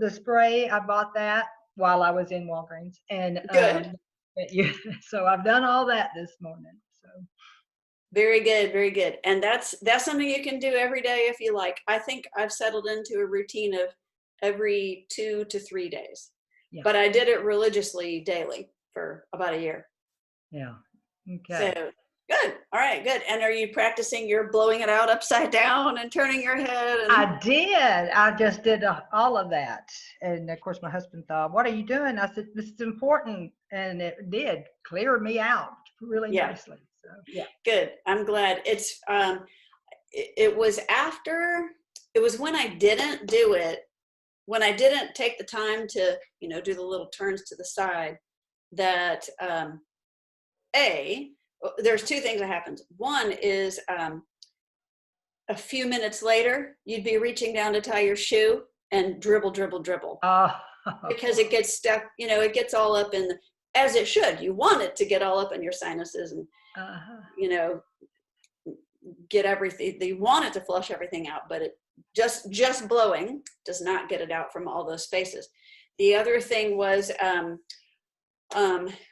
The spray, I bought that while I was in Walgreens, and Good. yeah, so I've done all that this morning. So Very good, very good. And that's something you can do every day if you like. I think I've settled into a routine of every 2 to 3 days. yeah, But I did it religiously daily for about a year. yeah, So okay. good. All right, good. And are you practicing your blowing it out upside down and turning your head and I did. I just did all of that, and of course, my husband thought, "What are you doing?" I said, "This is important," and it did clear me out really yeah, nicely. So yeah. good. I'm glad. It was after, it was when I didn't do it, when I didn't take the time to, do the little turns to the side, that there's two things that happened. One is a few minutes later, you'd be reaching down to tie your shoe and dribble, dribble, dribble, Oh, because it gets stuck, it gets all up in, as it should. You want it to get all up in your sinuses and, uh-huh. you know, get everything, you want it to flush everything out, but it just blowing does not get it out from all those spaces. The other thing was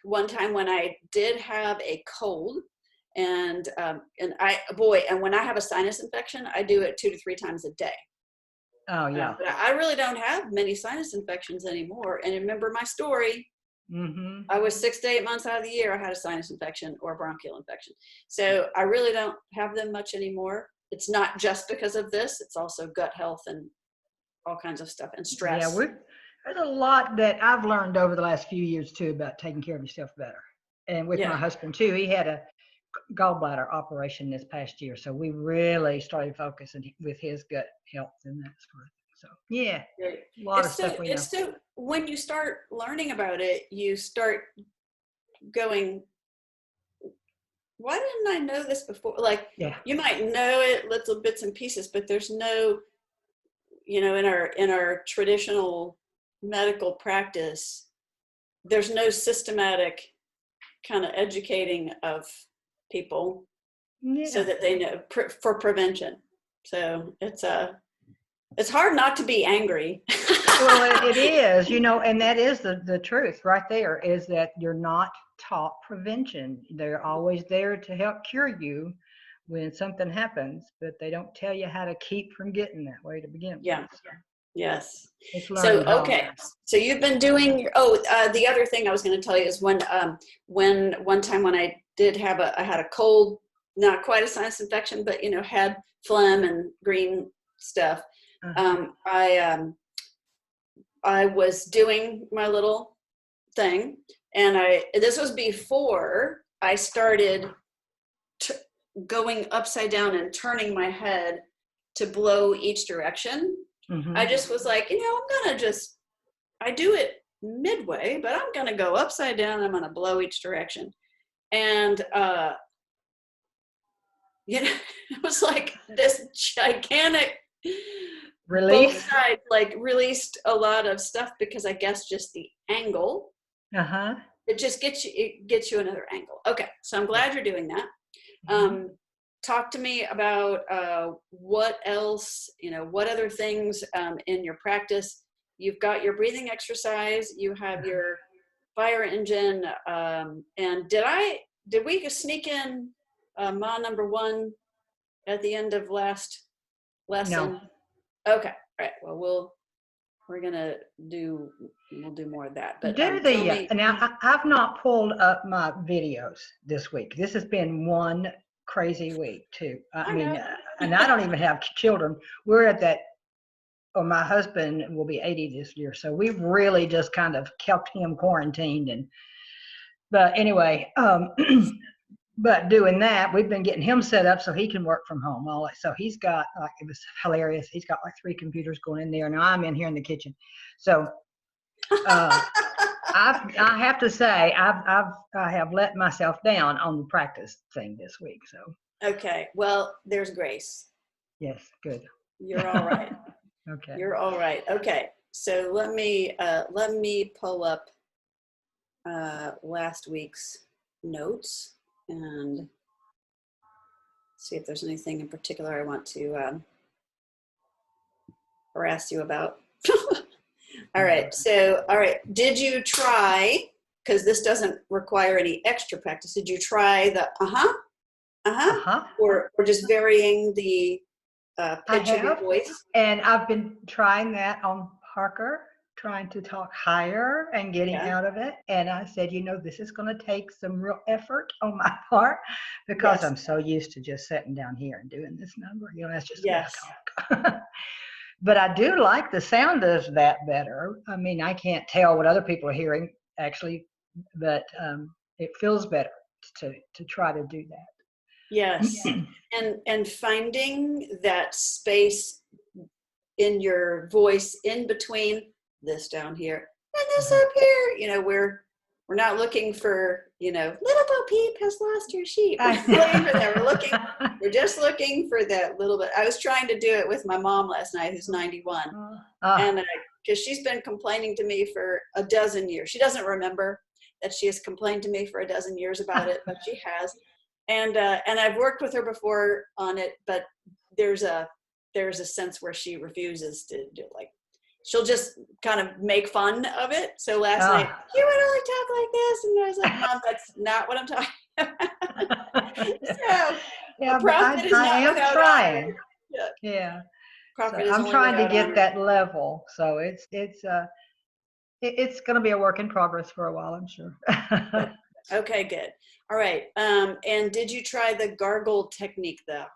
one time when I did have a cold, and when I have a sinus infection, I do it 2 to 3 times a day. Oh yeah. But I really don't have many sinus infections anymore. And remember my story, Mm-hmm. I was 6 to 8 months out of the year, I had a sinus infection or a bronchial infection. So I really don't have them much anymore. It's not just because of this, it's also gut health and all kinds of stuff and Yeah, stress. there's a lot that I've learned over the last few years too about taking care of yourself better. And with my Yeah. husband too, he had a gallbladder operation this past year, so we really started focusing with his gut health and that sort of thing. So yeah, Right. a lot of stuff we know. It's so, when you start learning about it, you start going, why didn't I know this before? Like, Yeah, you might know it little bits and pieces, but there's no, in our traditional medical practice, there's no systematic kind of educating of people so yeah. that they know for prevention. So it's hard not to be angry. Well, it is, and that is the truth right there, is that you're not taught prevention. They're always there to help cure you when something happens, but they don't tell you how to keep from getting that way to begin with. Yeah. Yes. It's So, learned okay. hard. So you've been doing the other thing I was going to tell you is when one time when I did have I had a cold, not quite a sinus infection, but, had phlegm and green stuff. Uh-huh. I was doing my little thing, and this was before I started going upside down and turning my head to blow each direction. I Mm-hmm. just was like, I do it midway, but I'm gonna go upside down. I'm gonna blow each direction, and it was like this gigantic, both Relief. sides like released a lot of stuff, because I guess just the angle, Uh-huh. it gets you another angle. Okay, so I'm Yeah. glad you're doing that. Mm-hmm. Talk to me about what else, what other things in your practice. You've got your breathing exercise, you have Uh-huh. your fire engine, and did we sneak in Ma number 1 at the end of last No. lesson? Okay, all right. Well, we'll do more of that. But Do tell the me. now I've not pulled up my videos this week. This has been one crazy week too. I I mean, know. and I don't even have children. We're at that. Or my husband will be 80 this year, so we've really just kind of kept him quarantined. And but anyway, but doing that, we've been getting him set up so he can work from home. So he's got, like, it was hilarious. He's got like 3 computers going in there. Now I'm in here in the kitchen. So uh, I have to say I have let myself down on the practice thing this week. So Okay. Well, there's grace. yes, good. You're all right. Okay. You're all right. Okay. So let me pull up last week's notes and see if there's anything in particular I want to harass you about. All right. So, all right. Did you try, because this doesn't require any extra practice, did you try the or just varying the I pitch of your have, voice? and I've been trying that on Parker, trying to talk higher and getting Yeah. out of it. And I said, this is going to take some real effort on my part because Yes. I'm so used to just sitting down here and doing this number. That's just the way Yes. I talk. But I do like the sound of that better. I mean, I can't tell what other people are hearing actually, but it feels better to try to do that. Yes. And finding that space in your voice in between this down here and this up here. We're not looking for, little Bo Peep has lost her sheep. We're just looking for that little bit. I was trying to do it with my mom last night, who's 91. And because she's been complaining to me for a dozen years. She doesn't remember that she has complained to me for a dozen years about it, but she has. And I've worked with her before on it, but there's a sense where she refuses to do it. Like, she'll just kind of make fun of it. So last night, you would only talk like this. And I was like, Mom, that's not what I'm talking about. So yeah, a prophet is not without trying. honor. Yeah. Prophet So is I'm only trying to without get honor. that level. So it's going to be a work in progress for a while, I'm sure. Okay, good. All right. And did you try the gargle technique though?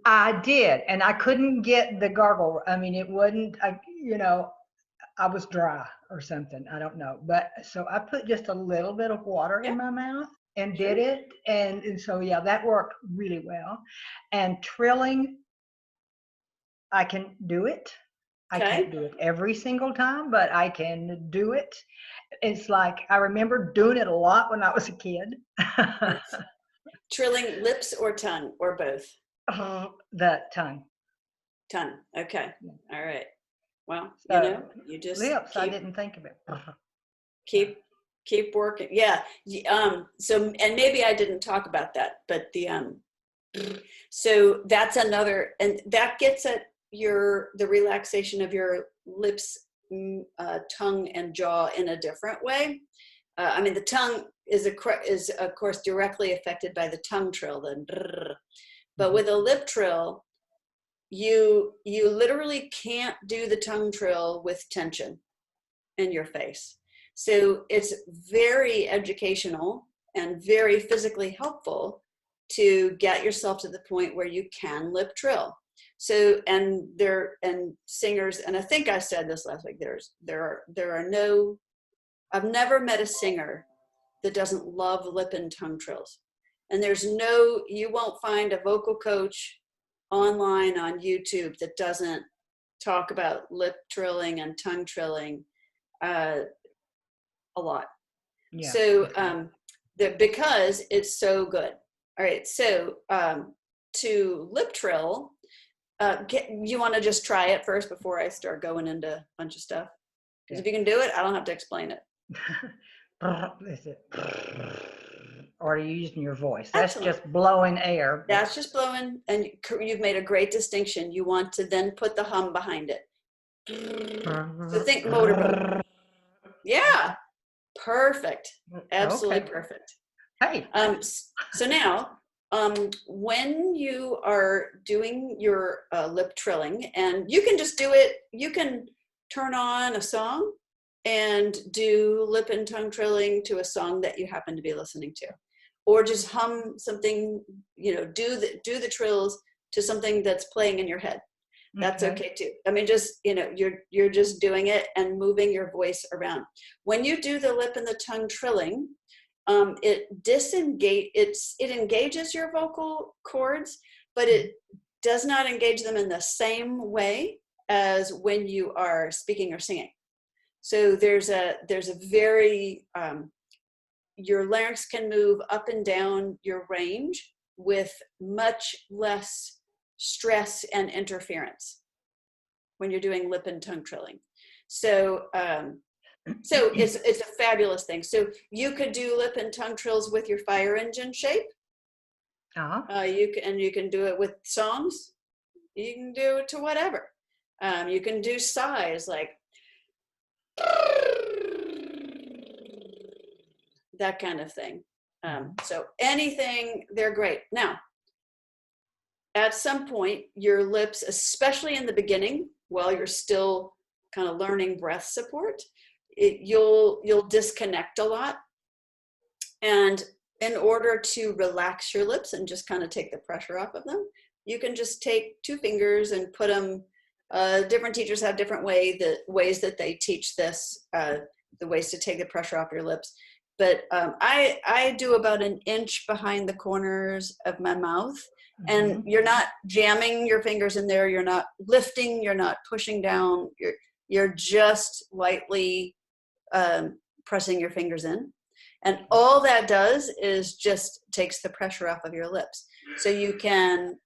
I did, and I couldn't get the gargle. I mean, it wouldn't, I was dry or something. I don't know. But so I put just a little bit of water in my mouth and did it. And so, yeah, that worked really well. And trilling, I can do it. I can't do it every single time, but I can do it. It's like I remember doing it a lot when I was a kid. Trilling lips or tongue or both? The tongue. Tongue. Okay. All right. Well, So, you just lips. I didn't think of it. Keep working. Yeah. So, and maybe I didn't talk about that, but so that's another, and that gets at the relaxation of your lips, tongue, and jaw in a different way. I mean, the tongue is of course directly affected by the tongue trill, but with a lip trill, you literally can't do the tongue trill with tension in your face. So it's very educational and very physically helpful to get yourself to the point where you can lip trill. So, and singers, and I think I said this last week, I've never met a singer that doesn't love lip and tongue trills. And you won't find a vocal coach online on YouTube that doesn't talk about lip trilling and tongue trilling a lot. Yeah. So because it's so good. All right. So to lip trill, you want to just try it first before I start going into a bunch of stuff? Because if you can do it, I don't have to explain it. Is it? Or are you using your voice? That's just blowing air. That's just blowing, and you've made a great distinction. You want to then put the hum behind it. So think motorboat. Yeah, perfect. Absolutely perfect. Hey. So now, when you are doing your lip trilling, and you can just do it, you can turn on a song and do lip and tongue trilling to a song that you happen to be listening to, or just hum something, do the trills to something that's playing in your head. That's okay too. I mean, just, you're just doing it and moving your voice around. When you do the lip and the tongue trilling, it engages your vocal cords, but it does not engage them in the same way as when you are speaking or singing. So there's a very, your larynx can move up and down your range with much less stress and interference when you're doing lip and tongue trilling. So it's a fabulous thing. So you could do lip and tongue trills with your fire engine shape. You can do it with songs. You can do it to whatever. You can do sighs, like that kind of thing. So anything, they're great. Now, at some point, your lips, especially in the beginning, while you're still kind of learning breath support, you'll disconnect a lot. And in order to relax your lips and just kind of take the pressure off of them, you can just take 2 fingers and put them. Different teachers have different ways that they teach this, the ways to take the pressure off your lips. But I do about 1 inch behind the corners of my mouth. And you're not jamming your fingers in there. You're not lifting. You're not pushing down. You're just lightly pressing your fingers in. And all that does is just takes the pressure off of your lips. So you can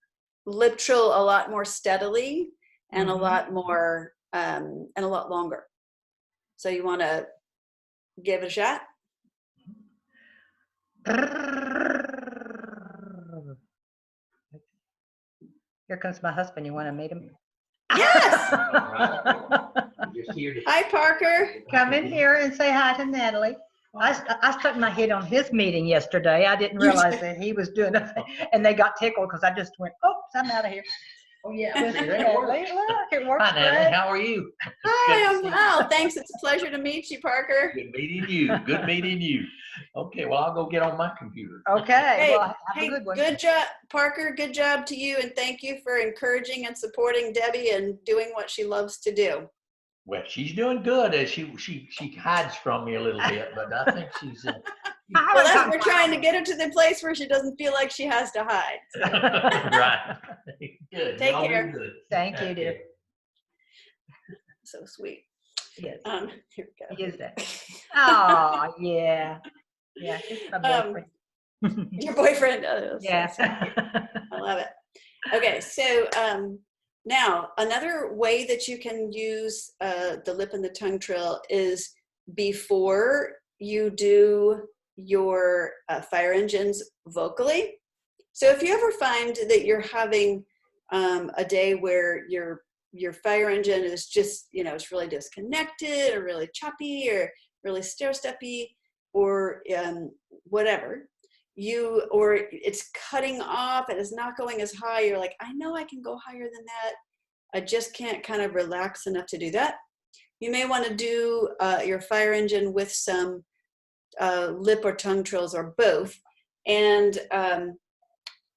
lip trill a lot more steadily and a lot more, and a lot longer. So you want to give it a shot? Here comes my husband. You want to meet him? Yes! Hi, Parker. Come in here and say hi to Natalie. I stuck my head on his meeting yesterday. I didn't realize that he was doing it, and they got tickled because I just went, "Oops, I'm out of here." Oh yeah, With Natalie. Look, it works. Hi, Natalie. How are you? Hi, I'm well. Thanks. It's a pleasure to meet you, Parker. Good meeting you. Good meeting you. Okay, well, I'll go get on my computer. Okay. Hey, Well, have a good one. Good job, Parker. Good job to you, and thank you for encouraging and supporting Debbie and doing what she loves to do. Well, she's doing good. As she hides from me a little bit, but I think she's. Well, we're trying to get her to the place where she doesn't feel like she has to hide. So. Right. Good. Take Y'all care. do good. Thank you, dear. So sweet. Yes. Here we go. He is that. Oh, yeah. Yeah, he's my boyfriend. Your boyfriend. Oh, Yeah. so I love it. Okay, so now another way that you can use the lip and the tongue trill is before you do your fire engines vocally. So if you ever find that you're having a day where your fire engine is just, it's really disconnected or really choppy or really stair-steppy or whatever, or it's cutting off and it's not going as high, you're like, I know I can go higher than that. I just can't kind of relax enough to do that. You may want to do your fire engine with some lip or tongue trills or both. And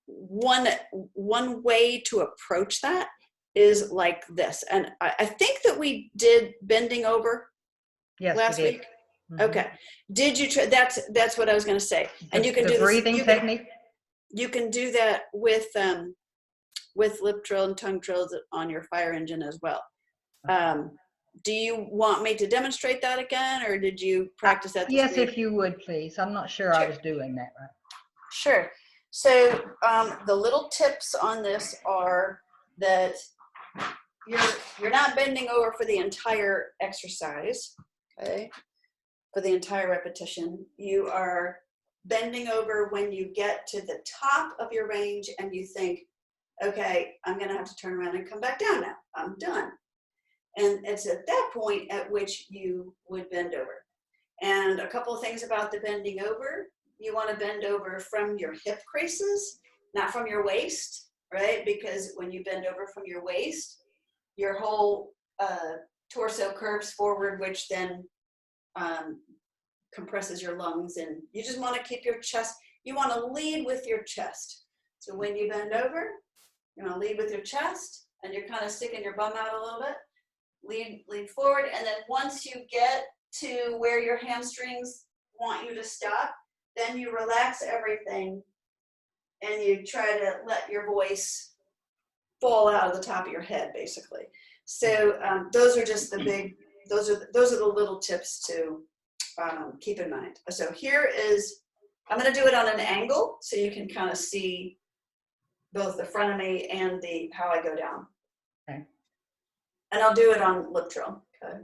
one way to approach that is like this. And I think that we did bending over last week. Okay. Did you try? That's what I was going to say. And you can do breathing technique. You can do that with lip trill and tongue trills on your fire engine as well. Do you want me to demonstrate that again, or did you practice that? Yes, if you would, please. I'm not sure I was doing that right. Sure. So the little tips on this are that you're not bending over for the entire exercise, okay? For the entire repetition. You are bending over when you get to the top of your range and you think, okay, I'm gonna have to turn around and come back down now. I'm done. And it's at that point at which you would bend over. And a couple of things about the bending over. You want to bend over from your hip creases, not from your waist, right? Because when you bend over from your waist, your whole torso curves forward, which then compresses your lungs. And you just want to keep your chest, you want to lead with your chest. So when you bend over, you want to lead with your chest, and you're kind of sticking your bum out a little bit. Lean forward, and then once you get to where your hamstrings want you to stop, then you relax everything and you try to let your voice fall out of the top of your head, basically. So those are just those are the little tips to keep in mind. So here is, I'm going to do it on an angle so you can kind of see both the front of me and how I go down. Okay. And I'll do it on lip trill. Okay.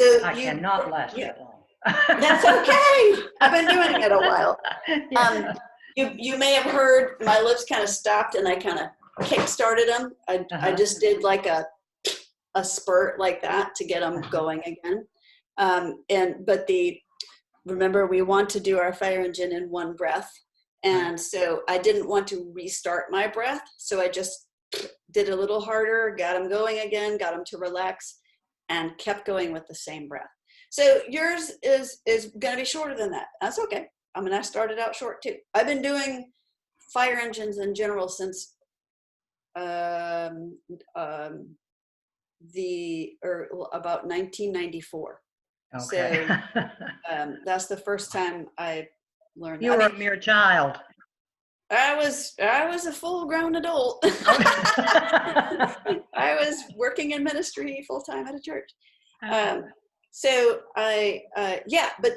So I cannot last that long. That's okay. I've been doing it a while. Yeah. You may have heard my lips kind of stopped and I kind of kick-started them. I just did like a spurt like that to get them going again. Remember, we want to do our fire engine in one breath. And so I didn't want to restart my breath. So I just did a little harder, got them going again, got them to relax, and kept going with the same breath. So yours is going to be shorter than that. That's okay. I mean, I started out short too. I've been doing fire engines in general since about 1994. Okay. So that's the first time I learned. You were a mere child. I was a full-grown adult. I was working in ministry full-time at a church. So but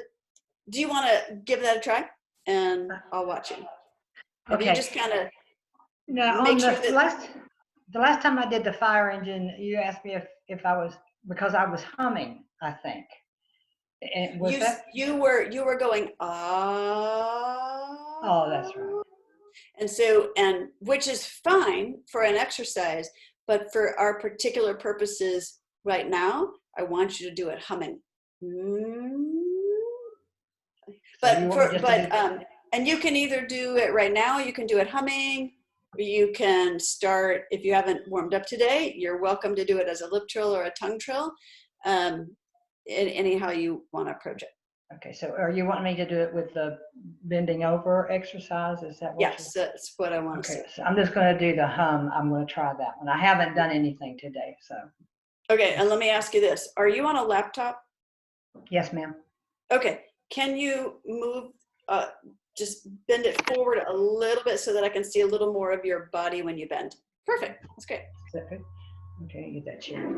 do you want to give that a try? And I'll watch you. Okay. You just kind of Now, make on sure the last time I did the fire engine, you asked me if I was, because I was humming, I think. And was you were going, ah. Oh, that's right. And so, and which is fine for an exercise, but for our particular purposes right now, I want you to do it humming. And you can either do it right now, you can do it humming, or you can start, if you haven't warmed up today, you're welcome to do it as a lip trill or a tongue trill, anyhow you want to approach it. Okay, so are you wanting me to do it with the bending over exercise? Is that what? Yes, that's what I want to see. Okay, so I'm just going to do the hum. I'm going to try that one. I haven't done anything today, so. Okay, and let me ask you this. Are you on a laptop? Yes, ma'am. Okay, can you move, just bend it forward a little bit so that I can see a little more of your body when you bend? Perfect, that's great. Is that good? Okay, get that chair.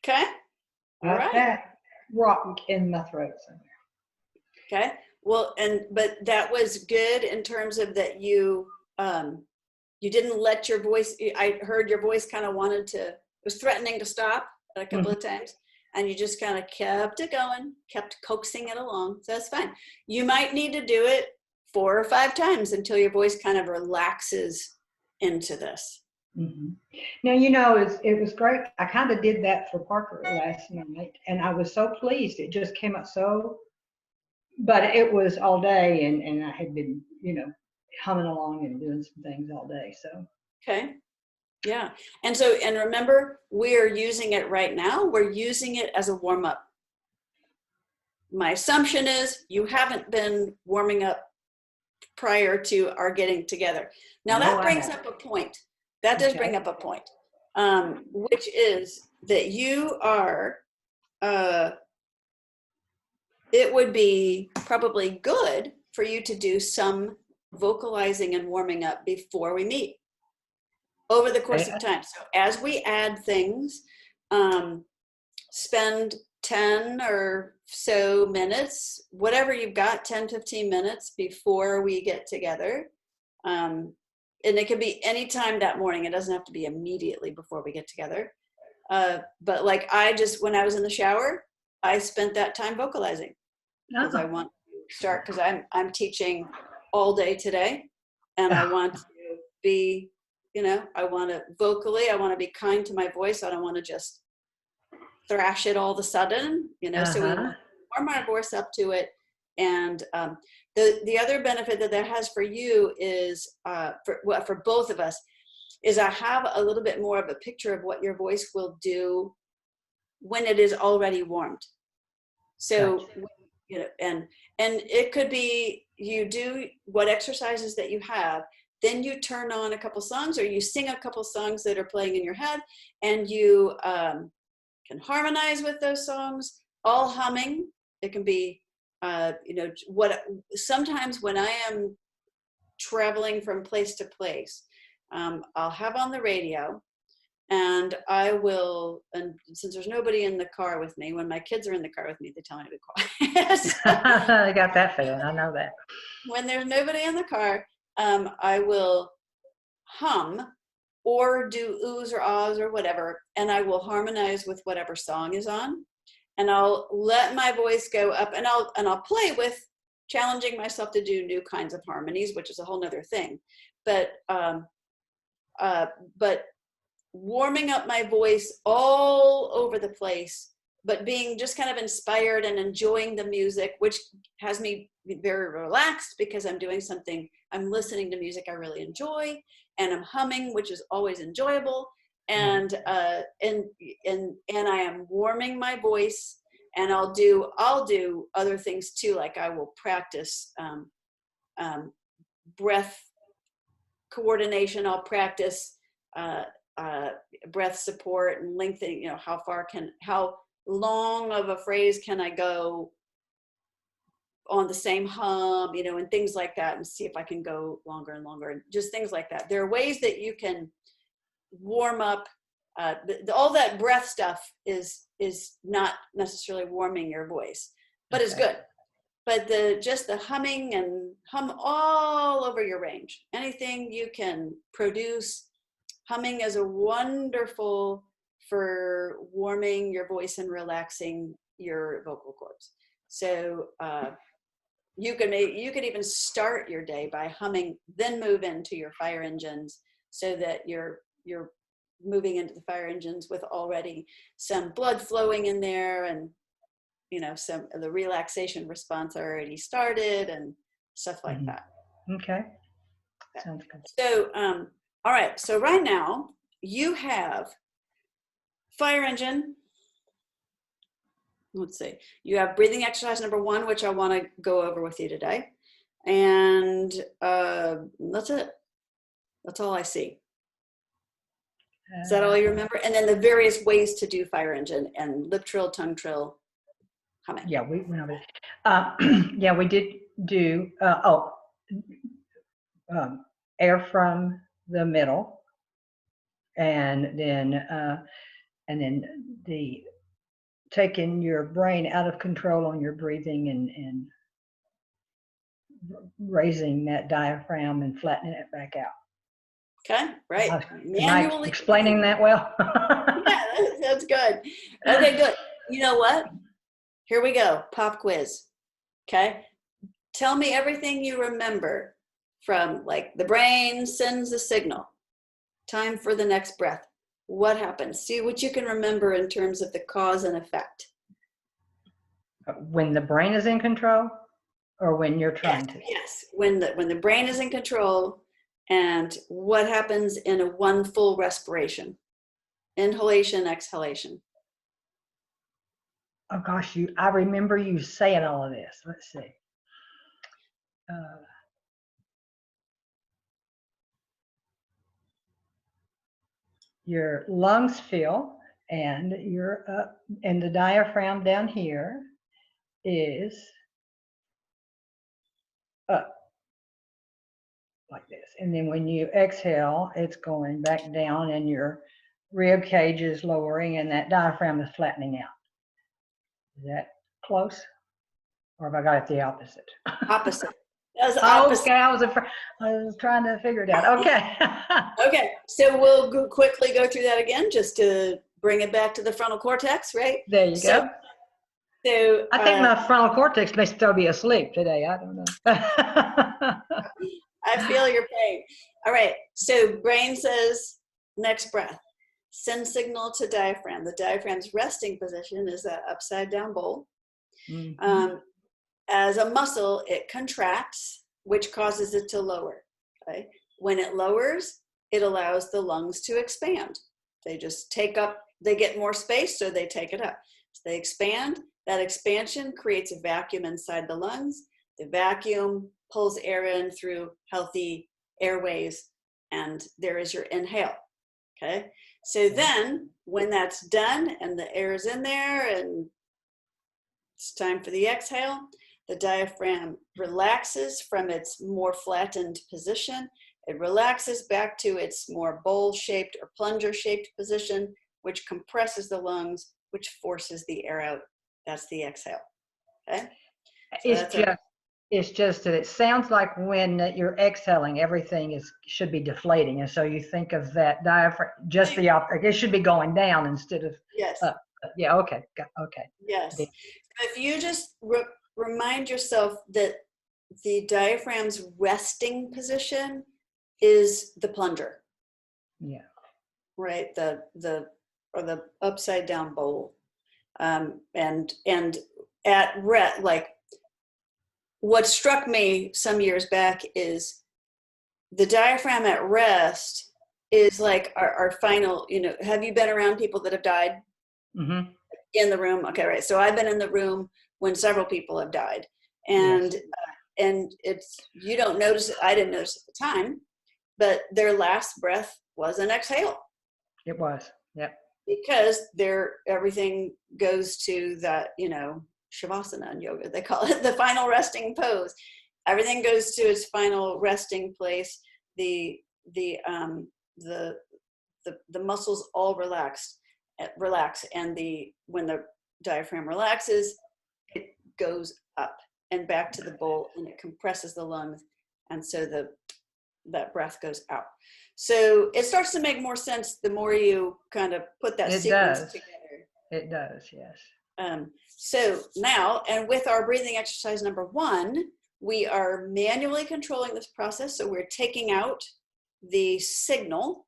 Okay. All right. That rock in my throat somewhere. Okay. Well, but that was good in terms of that you didn't let your voice. I heard your voice kind of was threatening to stop a couple of times, and you just kind of kept it going, kept coaxing it along. So that's fine. You might need to do it 4 or 5 times until your voice kind of relaxes into this. Now, it was great. I kind of did that for Parker last night, and I was so pleased. It just came out so, but it was all day, and I had been, humming along and doing some things all day. So. Okay. Yeah. And remember, we're using it right now. We're using it as a warm up. My assumption is you haven't been warming up prior to our getting together. Now that brings up a point. That does bring up a point, which is that you are, it would be probably good for you to do some vocalizing and warming up before we meet over the course of time. So as we add things, spend 10 or so minutes, whatever you've got, 10, 15 minutes before we get together. And it could be any time that morning. It doesn't have to be immediately before we get together. But like when I was in the shower, I spent that time vocalizing because I want to start, because I'm teaching all day today, and I want to be, I want to vocally, I want to be kind to my voice. I don't want to just thrash it all of a sudden, so we want to warm our voice up to it. And the other benefit that has for you is, for both of us, is I have a little bit more of a picture of what your voice will do when it is already warmed. So, and it could be you do what exercises that you have, then you turn on a couple songs, or you sing a couple songs that are playing in your head, and you can harmonize with those songs, all humming. It can be, sometimes when I am traveling from place to place, I'll have on the radio, And I will, and since there's nobody in the car with me, when my kids are in the car with me, they tell me to be quiet. So I got that feeling. I know that. when there's nobody in the car, I will hum or do oohs or ahs or whatever, and I will harmonize with whatever song is on, and I'll let my voice go up, and I'll play with challenging myself to do new kinds of harmonies, which is a whole nother thing. But warming up my voice all over the place, but being just kind of inspired and enjoying the music, which has me very relaxed because I'm doing something, I'm listening to music I really enjoy, and I'm humming, which is always enjoyable. And I am warming my voice, and I'll do other things too. Like I will practice breath coordination. I'll practice breath support and lengthening, how long of a phrase can I go on the same hum, and things like that, and see if I can go longer and longer, and just things like that. There are ways that you can warm up. All that breath stuff is not necessarily warming your voice, but it's good. But just the humming, and hum all over your range. Anything you can produce. Humming is a wonderful for warming your voice and relaxing your vocal cords. So you could even start your day by humming, then move into your fire engines, so that you're moving into the fire engines with already some blood flowing in there, and some of the relaxation response already started, and stuff like that. Okay. Sounds good. So all right, so right now you have fire engine. Let's see, you have breathing exercise number 1, which I want to go over with you today. And that's it. That's all I see. Is that all you remember? And then the various ways to do fire engine, and lip trill, tongue trill, humming. Yeah, we went over it. Yeah, we did do, air from the middle, and then the taking your brain out of control on your breathing, and raising that diaphragm and flattening it back out. Okay, right. Am I explaining that well? Yeah, that's good. Okay, good. You know what? Here we go. Pop quiz. Okay. Tell me everything you remember from, like, the brain sends a signal. Time for the next breath. What happens? See what you can remember in terms of the cause and effect. When the brain is in control, or when you're trying to? Yes. When the brain is in control, and what happens in a one full respiration. Inhalation, exhalation. Oh gosh, I remember you saying all of this. Let's see. Your lungs fill, and and the diaphragm down here is up like this. And then when you exhale, it's going back down, and your rib cage is lowering, and that diaphragm is flattening out. Is that close? Or have I got it the opposite? Opposite. That was opposite. Okay, I was trying to figure it out. Okay. Okay, so we'll quickly go through that again, just to bring it back to the frontal cortex, right? There you go. So I think my frontal cortex may still be asleep today. I don't know. I feel your pain. All right, so brain says next breath. Send signal to diaphragm. The diaphragm's resting position is that upside down bowl. Mm-hmm. As a muscle, it contracts, which causes it to lower. Okay? When it lowers, it allows the lungs to expand. They just they get more space, so they take it up. So they expand. That expansion creates a vacuum inside the lungs. The vacuum pulls air in through healthy airways, and there is your inhale. Okay? So then, when that's done and the air is in there and it's time for the exhale, the diaphragm relaxes from its more flattened position, It relaxes back to its more bowl-shaped or plunger-shaped position, which compresses the lungs, which forces the air out. That's the exhale. Okay. So it's just that it sounds like when you're exhaling, everything should be deflating, and so you think of that diaphragm just the opposite. It should be going down instead of yes. up. Yeah. Okay. Okay. Yes. If you just remind yourself that the diaphragm's resting position is the plunger. Yeah. Right. The upside down bowl. And at rest, like what struck me some years back is the diaphragm at rest is like our final, have you been around people that have died Mm-hmm. in the room? Okay. Right. So I've been in the room when several people have died, and, yes. And you don't notice it. I didn't notice at the time, but their last breath was an exhale. It was. Yep. Because everything goes to that, Shavasana in yoga, they call it the final resting pose. Everything goes to its final resting place. The muscles all relax, and when the diaphragm relaxes, it goes up and back to the bowl, and it compresses the lungs, and so that breath goes out. So it starts to make more sense the more you kind of put that sequence together. It does, yes. So now, and with our breathing exercise number 1, we are manually controlling this process. So we're taking out the signal,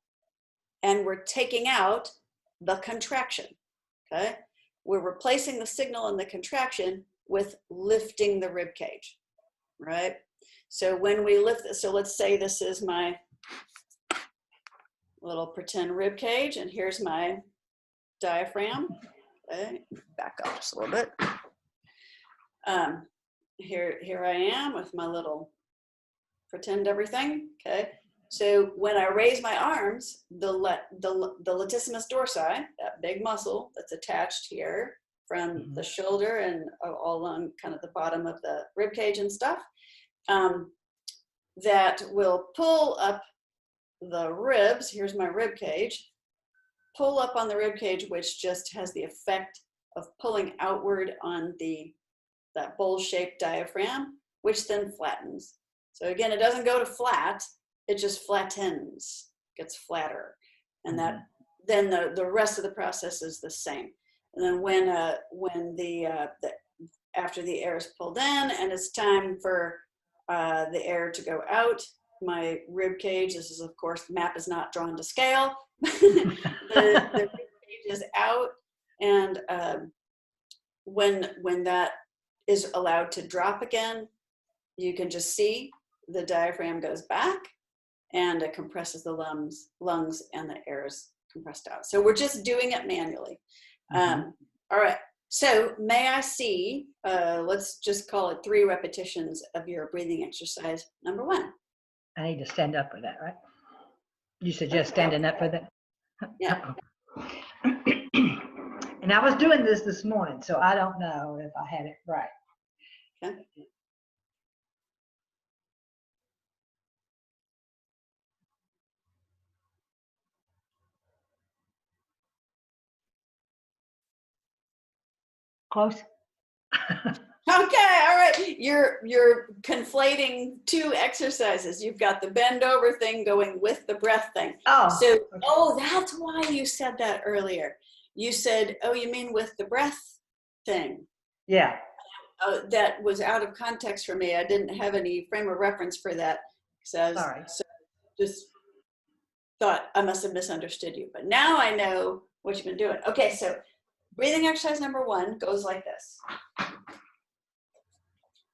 and we're taking out the contraction. Okay, we're replacing the signal and the contraction with lifting the rib cage, right? So when we lift this, so let's say this is my little pretend rib cage, and here's my diaphragm. Okay, back up just a little bit. Here I am with my little pretend everything. Okay, so when I raise my arms, the latissimus dorsi, that big muscle that's attached here from the shoulder and all along kind of the bottom of the rib cage and stuff, that will pull up the ribs. Here's my rib cage. Pull up on the rib cage, which just has the effect of pulling outward on that bowl-shaped diaphragm, which then flattens. So again, it doesn't go to flat; it just flattens, gets flatter, and then the rest of the process is the same. And then when after the air is pulled in and it's time for the air to go out, my rib cage, this is of course, the map is not drawn to scale. the rib cage is out, and when that is allowed to drop again, you can just see the diaphragm goes back, and it compresses the lungs, and the air is compressed out. So we're just doing it manually. All right. So may I see, let's just call it 3 repetitions of your breathing exercise number 1. I need to stand up for that, right? You suggest standing up for that? Yeah. And I was doing this morning, so I don't know if I had it right. Okay. Close? Okay, all right. You're conflating 2 exercises. You've got the bend over thing going with the breath thing. Oh. So, okay. That's why you said that earlier. You said, oh, you mean with the breath thing? Yeah. That was out of context for me. I didn't have any frame of reference for that. So just thought I must have misunderstood you. But now I know what you've been doing. Okay, so breathing exercise number 1 goes like this.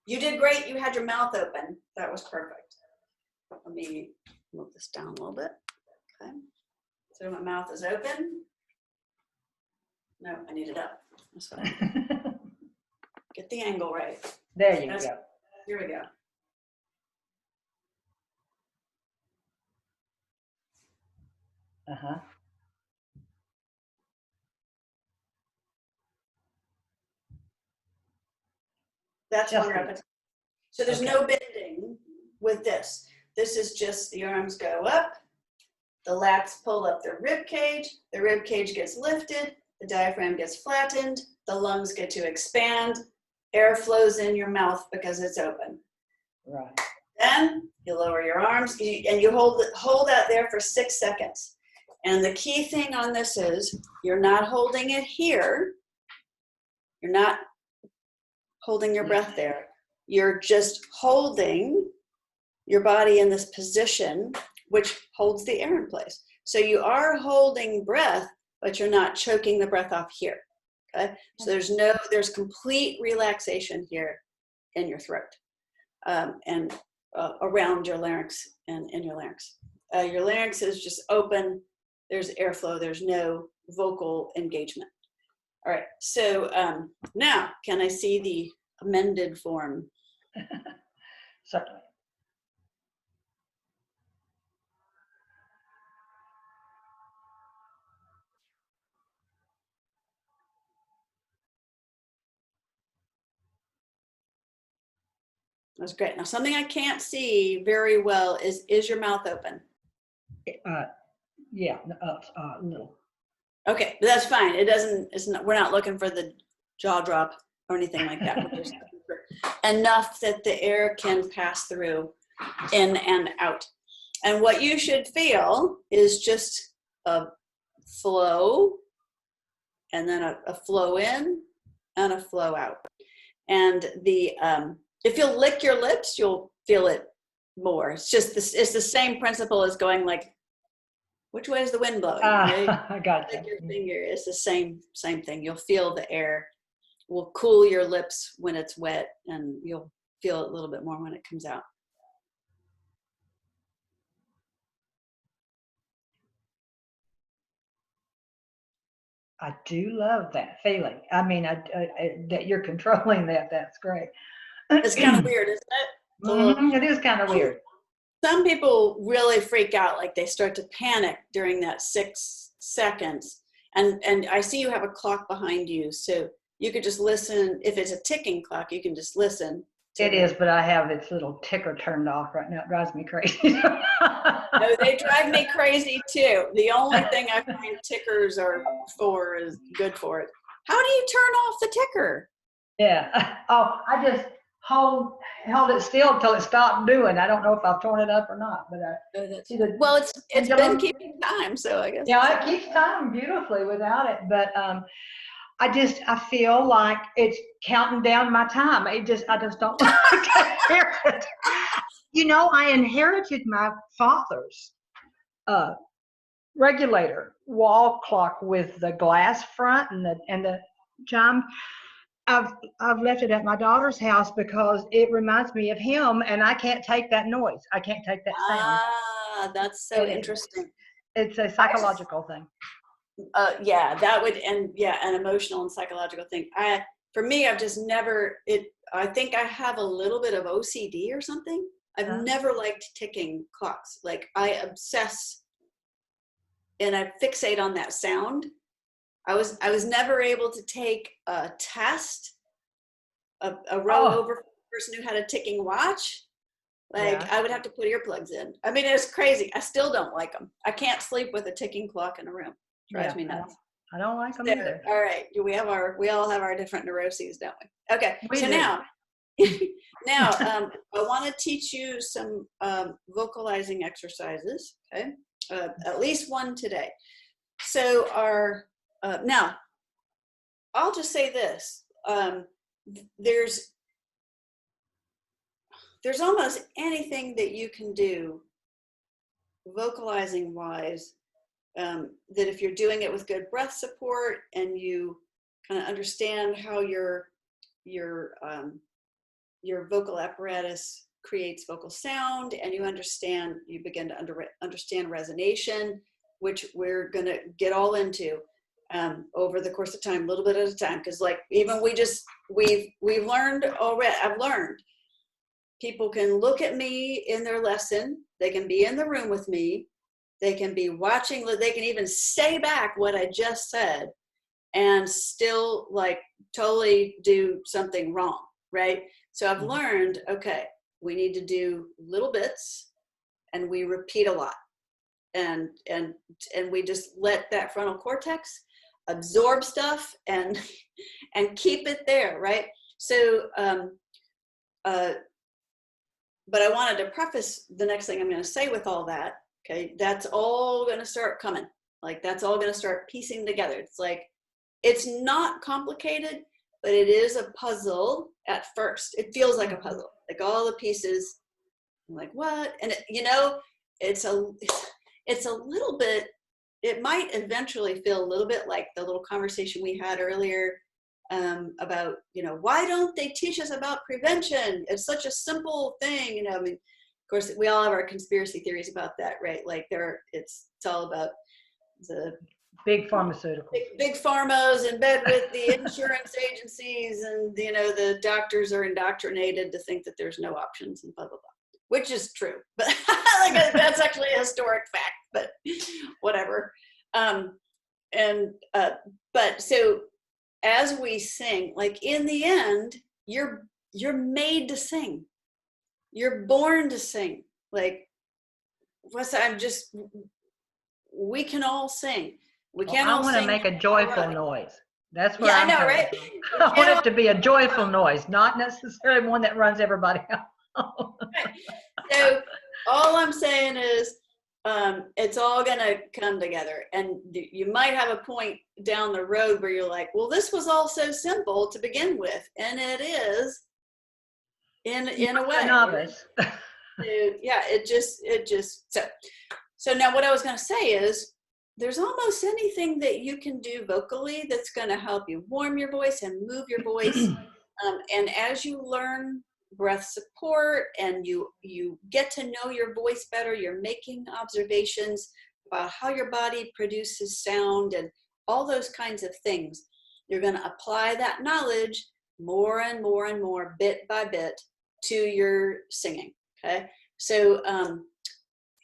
You did great. You had your mouth open. That was perfect. Let me move this down a little bit. Okay. So my mouth is open. No, I need it up. That's what I need. Get the angle right. There you go. Here we go. Uh-huh. That's one repetition. So there's no bending with this. This is just the arms go up, the lats pull up the rib cage gets lifted, the diaphragm gets flattened, the lungs get to expand, air flows in your mouth because it's open. Right. Then you lower your arms and you hold that there for 6 seconds. And the key thing on this is you're not holding it here. You're not holding your breath there. You're just holding your body in this position, which holds the air in place. So you are holding breath, but you're not choking the breath off here. Okay. So there's complete relaxation here in your throat and around your larynx and in your larynx. Your larynx is just open. There's airflow. There's no vocal engagement. All right. So now, can I see the amended form? Certainly. That's great. Now, something I can't see very well is your mouth open? Yeah, no. Okay, but that's fine. We're not looking for the jaw drop or anything like that. We're just looking for enough that the air can pass through in and out. And what you should feel is just a flow, and then a flow in and a flow out. And if you'll lick your lips, you'll feel it more. It's just it's the same principle as going like, which way is the wind blowing? I got Lick you. your finger. It's the same thing. You'll feel the air will cool your lips when it's wet, and you'll feel it a little bit more when it comes out. I do love that feeling. I mean, that you're controlling that. That's great. It's kind of weird, isn't it? It is kind of weird. Some people really freak out, like they start to panic during that 6 seconds. And I see you have a clock behind you, so you could just listen. If it's a ticking clock, you can just listen. It is, but I have its little ticker turned off right now. It drives me crazy. No, they drive me crazy too. The only thing I find tickers are for is good for it. How do you turn off the ticker? Yeah. Oh, I just held it still until it stopped doing. I don't know if I've torn it up or not, but well, it's been keeping time, so I guess. Yeah, it keeps time beautifully without it, but I feel like it's counting down my time. I just don't like to hear it. You know, I inherited my father's regulator wall clock with the glass front and the chime. I've left it at my daughter's house because it reminds me of him, and I can't take that noise. I can't take that sound. Ah, that's so interesting. It's a psychological thing. Yeah, that would, and yeah, an emotional and psychological thing. For me, I've just never, I think I have a little bit of OCD or something. I've never liked ticking clocks. Like I obsess and I fixate on that sound. I was never able to take a test, a row over person who had a ticking watch. Like I would have to put earplugs in. I mean, it's crazy. I still don't like them. I can't sleep with a ticking clock in a room. Drives me nuts. I don't like them either. All right. We all have our different neuroses, don't we? Okay. Now I want to teach you some vocalizing exercises. Okay. At least one today. So now I'll just say this. There's almost anything that you can do vocalizing wise, that if you're doing it with good breath support and you kind of understand how your vocal apparatus creates vocal sound, and you begin to understand resonation, which we're going to get all into over the course of time, a little bit at a time, because like even we've learned already. I've learned people can look at me in their lesson, they can be in the room with me, they can be watching, they can even say back what I just said and still like totally do something wrong, right? So I've learned, okay, we need to do little bits and we repeat a lot. And we just let that frontal cortex absorb stuff and keep it there, right? So, but I wanted to preface the next thing I'm going to say with all that. Okay, that's all going to start coming. Like, that's all going to start piecing together. It's like, it's not complicated, but it is a puzzle at first. It feels like a puzzle, like all the pieces. I'm like, what? And it's a little bit, it might eventually feel a little bit like the little conversation we had earlier about, why don't they teach us about prevention? It's such a simple thing. I mean, of course, we all have our conspiracy theories about that, right? Like it's all about the big pharmaceuticals. Big pharmas in bed with the insurance agencies, and the doctors are indoctrinated to think that there's no options and blah blah blah, which is true, but like that's actually a historic fact. But whatever. But so as we sing, like in the end, you're made to sing. You're born to sing. Like we can all sing. We can't all sing. I want to make a joyful noise. That's what I know, right? I want it to be a joyful noise, not necessarily one that runs everybody out. Right. So all I'm saying is it's all going to come together. And you might have a point down the road where you're like, well, this was all so simple to begin with. And it is in a way. Novice. Yeah, it just so now what I was going to say is there's almost anything that you can do vocally that's going to help you warm your voice and move your voice. And as you learn breath support and you get to know your voice better, you're making observations about how your body produces sound and all those kinds of things. You're going to apply that knowledge more and more and more, bit by bit, to your singing. Okay, so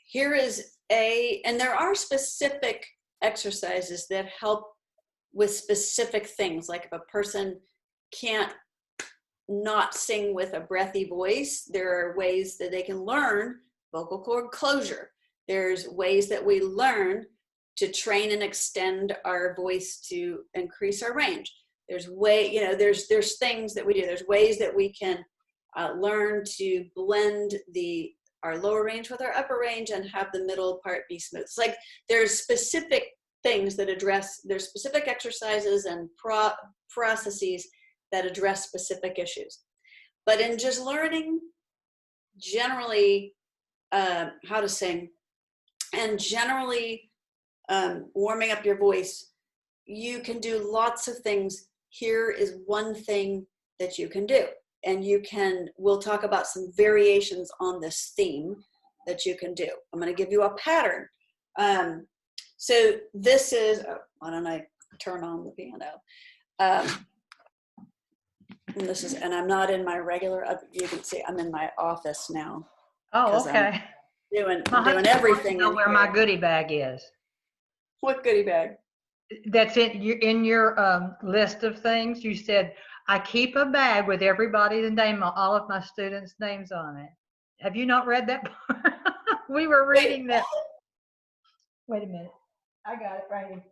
here is and there are specific exercises that help with specific things. Like if a person can't not sing with a breathy voice, there are ways that they can learn vocal cord closure. There's ways that we learn to train and extend our voice to increase our range. There's there's things that we do. There's ways that we can learn to blend our lower range with our upper range and have the middle part be smooth. It's like there's specific things that there's specific exercises and processes that address specific issues. But in just learning generally how to sing and generally warming up your voice, you can do lots of things. Here is one thing that you can do. And we'll talk about some variations on this theme that you can do. I'm going to give you a pattern. So this is, why don't I turn on the piano? And I'm not in my regular, you can see I'm in my office now. Oh, okay. I'm doing everything. I know where my goodie bag is. What goodie bag? That's in your list of things. You said, I keep a bag with everybody's name, all of my students' names on it. Have you not read that part? We were reading that. Wait a minute. I got it right here.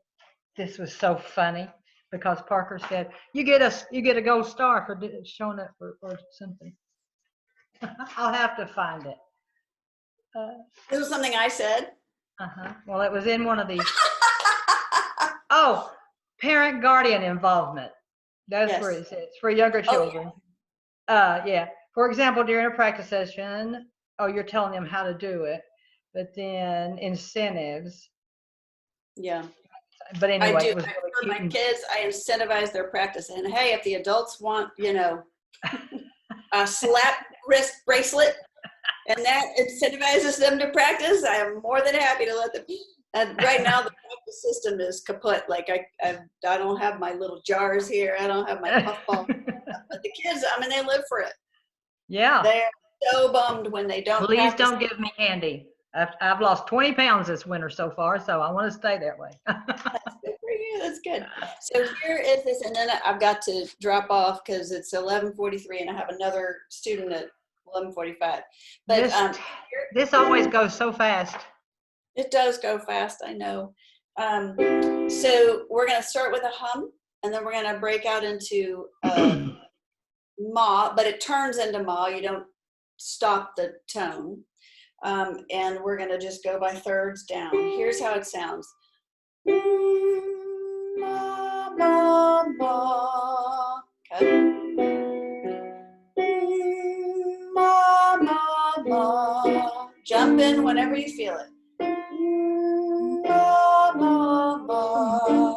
This was so funny because Parker said, you get a gold star for showing up for something. I'll have to find it. This was something I said. Well, it was in one of these. Oh, parent guardian involvement. That's where it says for younger children. Yeah. For example, during a practice session, you're telling them how to do it, but then incentives. Yeah. But anyway, I do. it was really for my kids, I incentivize their practice. And hey, if the adults want, a slap wrist bracelet, and that incentivizes them to practice, I am more than happy to let them. And right now, the practice system is kaput. Like I don't have my little jars here. I don't have my puffball. But the kids, they live for it. Yeah. They're so bummed when they don't. Please don't give me candy. I've lost 20 pounds this winter so far, so I want to stay that way. That's good for you. That's good. So here is this, and then I've got to drop off because it's 11:43, and I have another student at 11:45. But this always goes so fast. it does go fast, I know. So we're going to start with a hum, and then we're going to break out into ma, but it turns into ma. You don't stop the tone. And we're going to just go by thirds down. Here's how it sounds. Ma, ma, ma. Okay. Ma, ma, ma. Jump in whenever you feel it. Ma, ma, ma.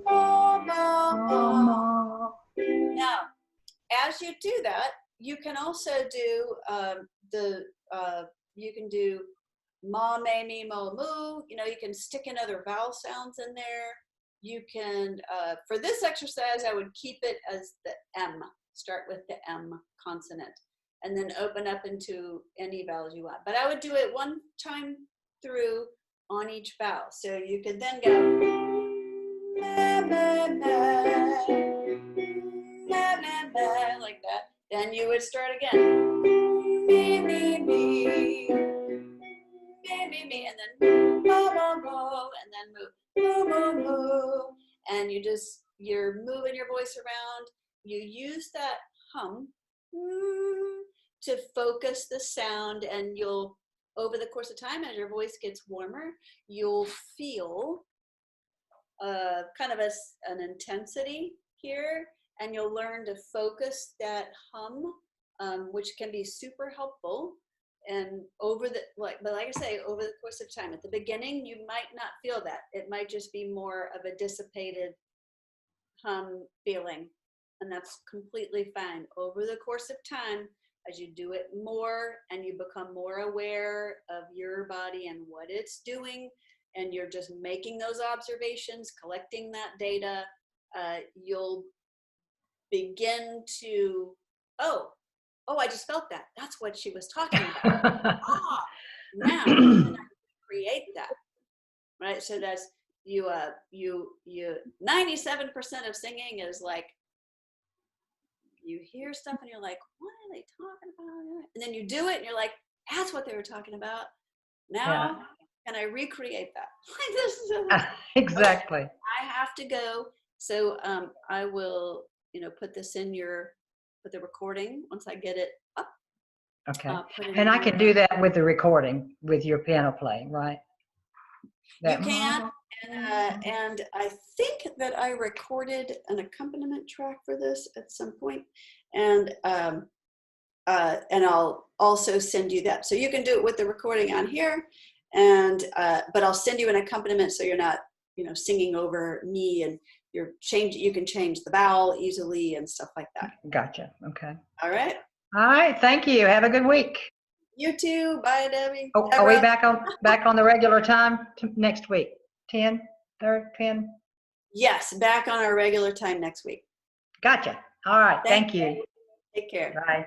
Ma, ma, ma. Now, as you do that, you can also do you can do ma, me, me, mo, moo. You know, you can stick in other vowel sounds in there. You can, for this exercise, I would keep it as the M. Start with the M consonant, and then open up into any vowels you want. But I would do it one time through on each vowel. So you could then go, ma, ma, ma, ma, ma, ma, like that. Then you would start again, me, me, me, me, me, me, and then mo, mo, mo, and then move, mo, mo, mo, and you're moving your voice around. You use that hum to focus the sound, and you'll, over the course of time, as your voice gets warmer, you'll feel kind of an intensity here, and you'll learn to focus that hum, which can be super helpful. And but like I say, over the course of time, at the beginning, you might not feel that. It might just be more of a dissipated hum feeling, and that's completely fine. Over the course of time, as you do it more and you become more aware of your body and what it's doing, and you're just making those observations, collecting that data, you'll begin to, oh, I just felt that. That's what she was talking about. Now I create that, right? So that's you 97% of singing is like, you hear stuff and you're like, what are they talking about? And then you do it and you're like, that's what they were talking about. Now, can I recreate that? Exactly. I have to go. So I will, put this in the recording once I get it up. Okay. And I can do that with the recording, with your piano playing, right? You can. And I think that I recorded an accompaniment track for this at some point, and I'll also send you that, so you can do it with the recording on here, and but I'll send you an accompaniment so you're not singing over me, and you can change the vowel easily and stuff like that. Gotcha. Okay. All right. Thank you. Have a good week. You too. Bye, Debbie. Oh, are we back on the regular time next week? 10? Yes, back on our regular time next week. Gotcha. All right. Thank you. Take care. Bye.